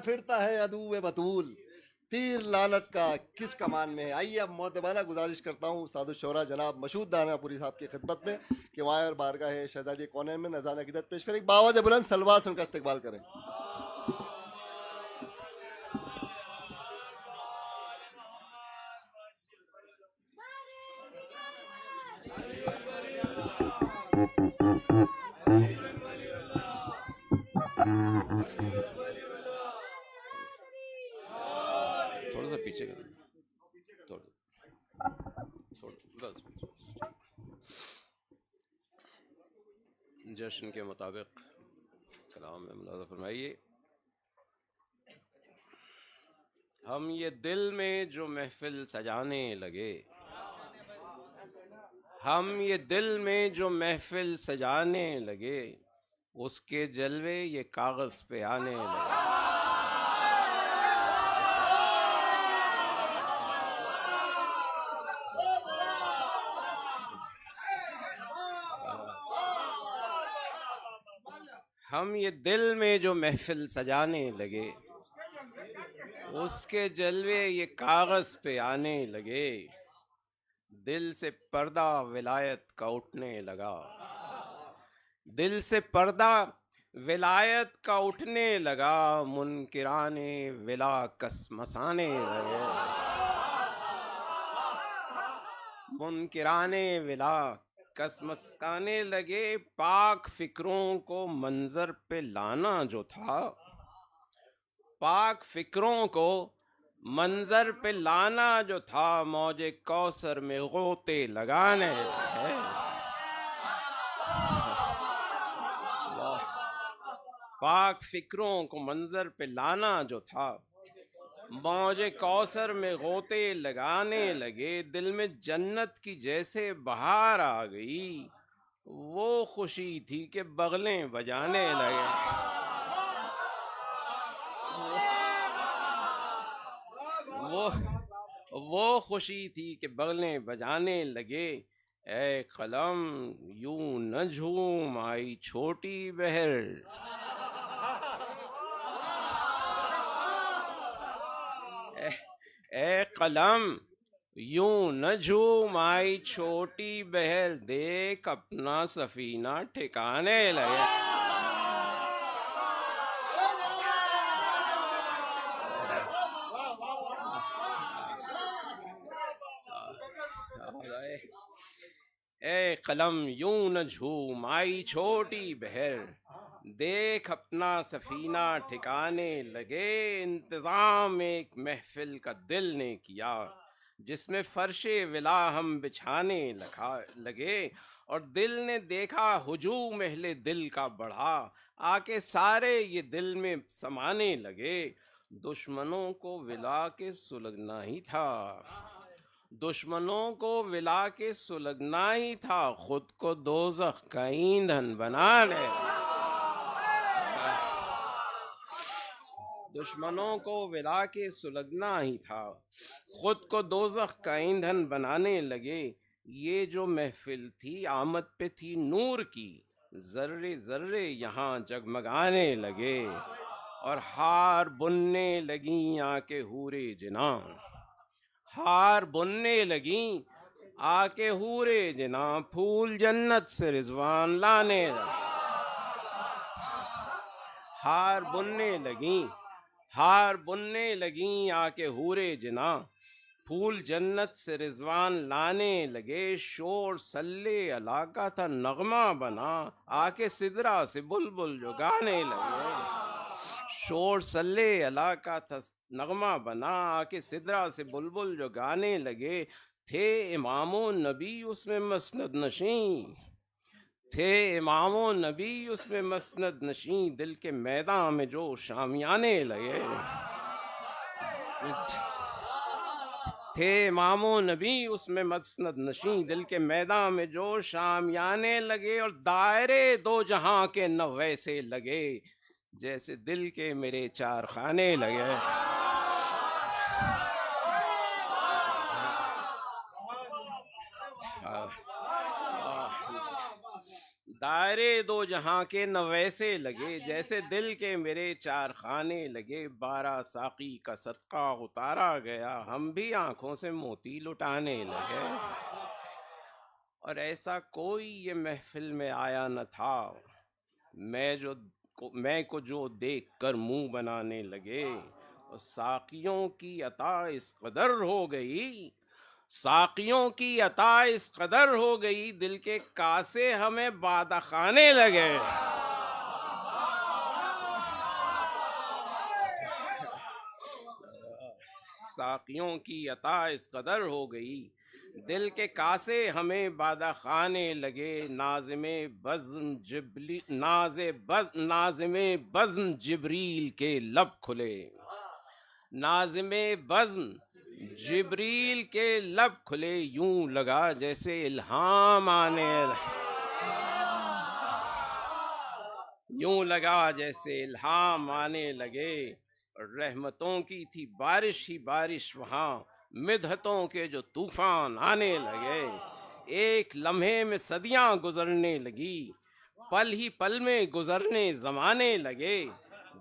پھرتا ہے عدو بطول، تیر لعنت کا کس کمان میں ہے۔ آئیے اب مؤدبانہ گزارش کرتا ہوں استاد الشعراء جناب مشہود دانا پوری صاحب کی خدمت میں کہ وہاں اور بارگاہ شہزادی کونین میں نذرانہ عقیدت پیش کریں، باواز بلند سلوات سے ان کا استقبال کریں۔ تھوڑا سا پیچھے کریں، بس جشن کے مطابق کلام میں ملاحظہ فرمائیے۔ ہم یہ دل میں جو محفل سجانے لگے، ہم یہ دل میں جو محفل سجانے لگے، اس کے جلوے یہ کاغذ پہ آنے لگے۔ ہم یہ دل میں جو محفل سجانے لگے، اس کے جلوے یہ کاغذ پہ آنے لگے۔ دل سے پردہ ولایت کا اٹھنے لگا، دل سے پردہ ولایت کا اٹھنے لگا، منکران ولا کسمسانے لگے، منکران ولا کسمسانے لگے۔ پاک فکروں کو منظر پہ لانا جو تھا، پاک فکروں کو منظر پہ لانا جو تھا، موج کوثر میں غوطے لگانے ہے۔ پاک فکروں کو منظر پہ لانا جو تھا، موج کوثر میں غوطے لگانے لگے۔ دل میں جنت کی جیسے بہار آ گئی، وہ خوشی تھی کہ بغلیں بجانے لگے۔ وہ خوشی تھی کہ بغلیں بجانے لگے۔ اے قلم یوں نہ جھوم آئی چھوٹی بہر، اے قلم یوں نہ جھوم آئی چھوٹی بہر، دیکھ اپنا سفینہ ٹھکانے لگے۔ اے قلم یوں نہ جھوم آئی چھوٹی بہر، دیکھ اپنا سفینہ ٹھکانے لگے۔ انتظام ایک محفل کا دل نے کیا، جس میں فرش ولا ہم بچھانے لگے، اور دل نے دیکھا ہجوم اہل دل کا بڑھا، آ کے سارے یہ دل میں سمانے لگے۔ دشمنوں کو ولا کے سلگنا ہی تھا، دشمنوں کو ولا کے سلگنا ہی تھا، خود کو دوزخ کا ایندھن بنانے، دشمنوں کو ولا کے سلگنا ہی تھا، خود کو دوزخ کا ایندھن بنانے لگے۔ یہ جو محفل تھی آمد پہ تھی نور کی، ذرے ذرے یہاں جگمگانے لگے، اور ہار بننے لگیں آ کے حورے جناں، ہار بننے لگیں آ کے حورے جناں، پھول جنت سے رضوان لانے لگے۔ ہار بننے لگیں آ کے حورے جناں، پھول جنت سے رضوان لانے لگے۔ شور صلی اللہ کا تھا نغمہ بنا، آ کے سدرا سے بلبل جو گانے لگے۔ شور صلی اللہ کا تھا نغمہ بنا، آ کے سدرا سے بلبل جو گانے لگے۔ تھے امام و نبی اس میں مسند نشیں، تھے امام و نبی اس میں مسند نشیں، دل کے میدان میں جو شامیانے لگے۔ تھے امام و نبی اس میں مسند نشیں، دل کے میدان میں جو شامیانے لگے، اور دائرے دو جہاں کے نہ ویسے لگے، جیسے دل کے میرے چار خانے لگے۔ دائرے دو جہاں کے نہ ویسے لگے جیسے دل کے میرے چار خانے لگے 12 ساقی کا صدقہ اتارا گیا ہم بھی آنکھوں سے موتی لٹانے لگے اور ایسا کوئی یہ محفل میں آیا نہ تھا میں کو جو دیکھ کر منہ بنانے لگے اور ساقیوں کی عطا اس قدر ہو گئی ساقیوں کی عطا اس قدر ہو گئی دل کے کاسے ہمیں بادہ خانے لگے ساقیوں کی عطا اس قدر ہو گئی دل کے کاسے ہمیں بادہ خانے لگے نازم بزم جبریل کے لب کھلے نازم بزم جبریل کے لب کھلے یوں لگا جیسے الہام آنے لگے رحمتوں کی تھی بارش ہی بارش وہاں مدحتوں کے جو طوفان آنے لگے ایک لمحے میں صدیاں گزرنے لگی پل ہی پل میں گزرنے زمانے لگے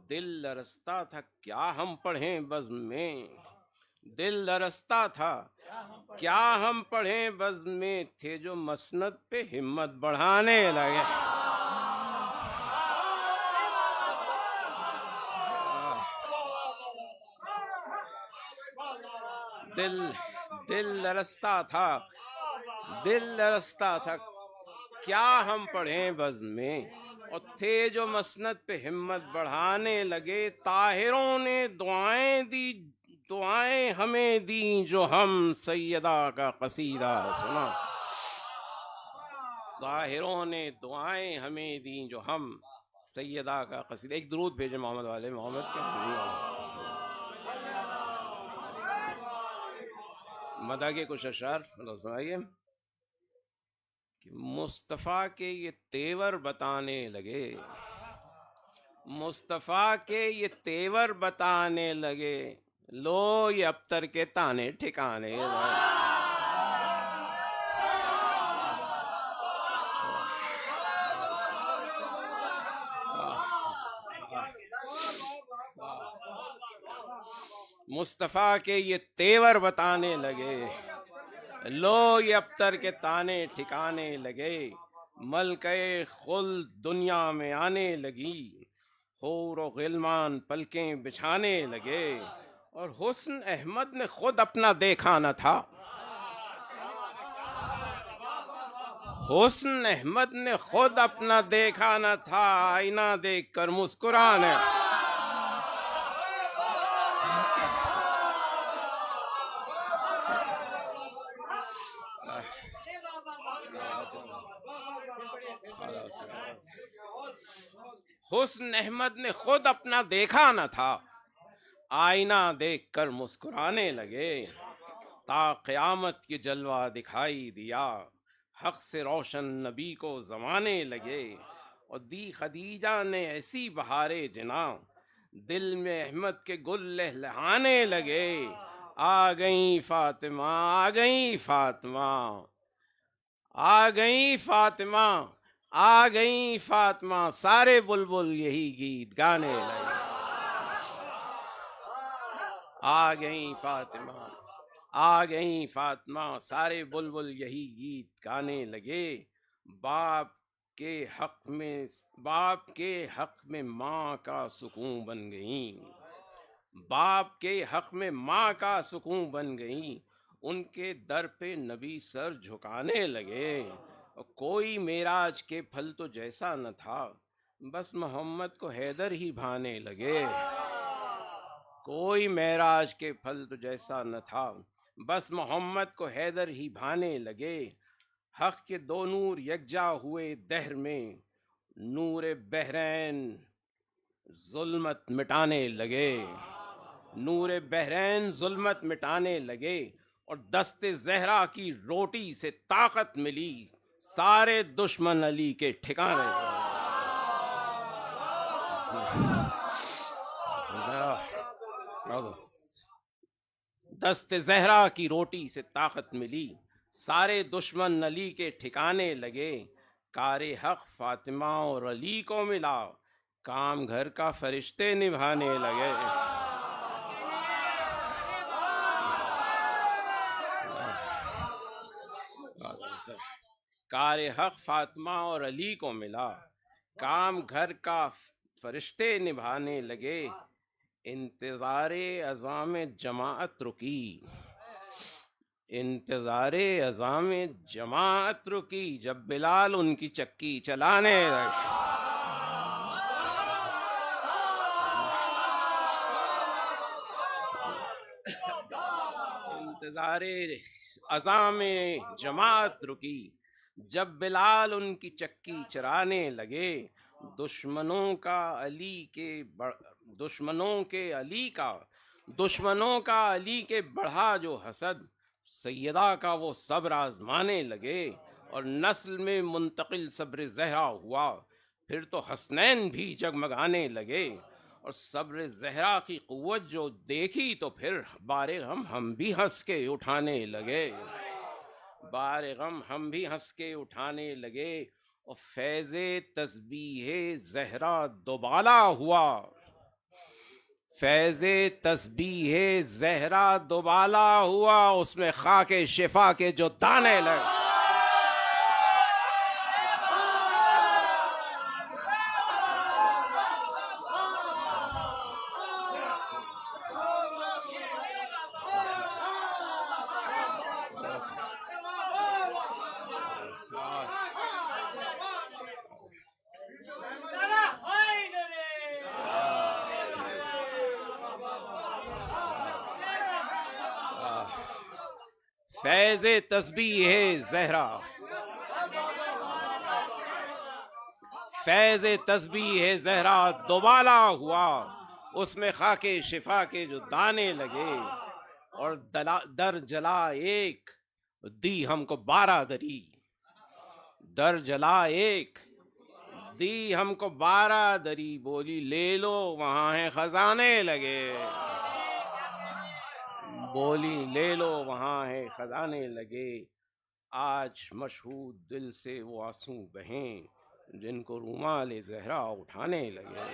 دل لرزتا تھا کیا ہم پڑھیں بزم میں دل لرزتا تھا کیا ہم پڑھیں بزم میں تھے جو مسند پہ ہمت بڑھانے لگے دل لرزتا تھا کیا ہم پڑھیں بزم میں اور تھے جو مسند پہ ہمت بڑھانے لگے طاہروں نے دعائیں ہمیں دیں جو ہم سیدہ کا قصیدہ سنا طاہروں نے دعائیں ہمیں دیں جو ہم سیدہ کا قصیدہ ایک درود بھیجے محمد والے محمد کے مدح کے کچھ اشعار سنائیے کہ مصطفیٰ کے یہ تیور بتانے لگے مصطفیٰ کے یہ تیور بتانے لگے لو یہ ابتر کے تانے ٹھکانے لگے مصطفیٰ کے یہ تیور بتانے لگے لو یہ ابتر کے تانے ٹھکانے لگے ملکہ خلد دنیا میں آنے لگی حور و غلمان پلکیں بچھانے لگے اور حسن احمد نے خود اپنا دیکھا نہ تھا حسن احمد نے خود اپنا دیکھا نہ تھا آئینہ دیکھ کر مسکرانے حسن احمد نے خود اپنا دیکھا نہ تھا آئینہ دیکھ کر مسکرانے لگے تا قیامت کی جلوہ دکھائی دیا حق سے روشن نبی کو زمانے لگے اور دی خدیجہ نے ایسی بہارے جنا دل میں احمد کے گل لہلہانے لگے آ گئیں فاطمہ آ گئیں فاطمہ آ گئیں فاطمہ آ گئیں فاطمہ سارے بلبل یہی گیت گانے لگے آ گئیں فاطمہ آ گئیں فاطمہ سارے بلبل یہی گیت گانے لگے باپ کے حق میں ماں کا سکون بن گئیں باپ کے حق میں ماں کا سکون بن گئیں ان کے در پہ نبی سر جھکانے لگے کوئی معراج کے پھل تو جیسا نہ تھا بس محمد کو حیدر ہی بھانے لگے کوئی معراج کے پھل تو جیسا نہ تھا بس محمد کو حیدر ہی بھانے لگے حق کے دو نور یکجا ہوئے دہر میں نور بحرین ظلمت مٹانے لگے نور بحرین ظلمت مٹانے لگے اور دست زہرا کی روٹی سے طاقت ملی سارے دشمن علی کے ٹھکانے دست زہرا کی روٹی سے طاقت ملی سارے دشمن علی کے ٹھکانے لگے کار حق فاطمہ اور علی کو ملا، کام گھر کا فرشتے نبھانے لگے۔ کار حق فاطمہ اور علی کو ملا، کام گھر کا فرشتے نبھانے لگے، انتظار اذان جماعت رکی، انتظار اذان جماعت رکی، جب بلال ان کی چکی چلانے لگے۔ انتظار اذان جماعت رکی، جب بلال ان کی چکی چرانے لگے، دشمنوں کا علی کے بڑھا جو حسد، سیدہ کا وہ صبر آزمانے لگے، اور نسل میں منتقل صبر زہرا ہوا، پھر تو حسنین بھی جگمگانے لگے، اور صبر زہرا کی قوت جو دیکھی تو پھر بار غم ہم بھی ہنس کے اٹھانے لگے، بار غم ہم بھی ہنس کے اٹھانے لگے، اور فیض تسبیح زہرا دوبالا ہوا، فیض تسبیح زہرا دوبالا ہوا، اس میں خاک شفا کے جو دانے لگے۔ فیض تسبیح زہرا، فیض تسبیح زہرا دوبالا ہوا، اس میں خاک شفا کے جو دانے لگے، اور در جلا ایک دی ہم کو 12 دری، در جلا ایک دی ہم کو 12 دری، بولی لے لو وہاں ہے خزانے لگے، بولی لے لو وہاں ہے خزانے لگے، آج مشہود دل سے وہ آنسو بہیں جن کو رومال زہرا اٹھانے لگے۔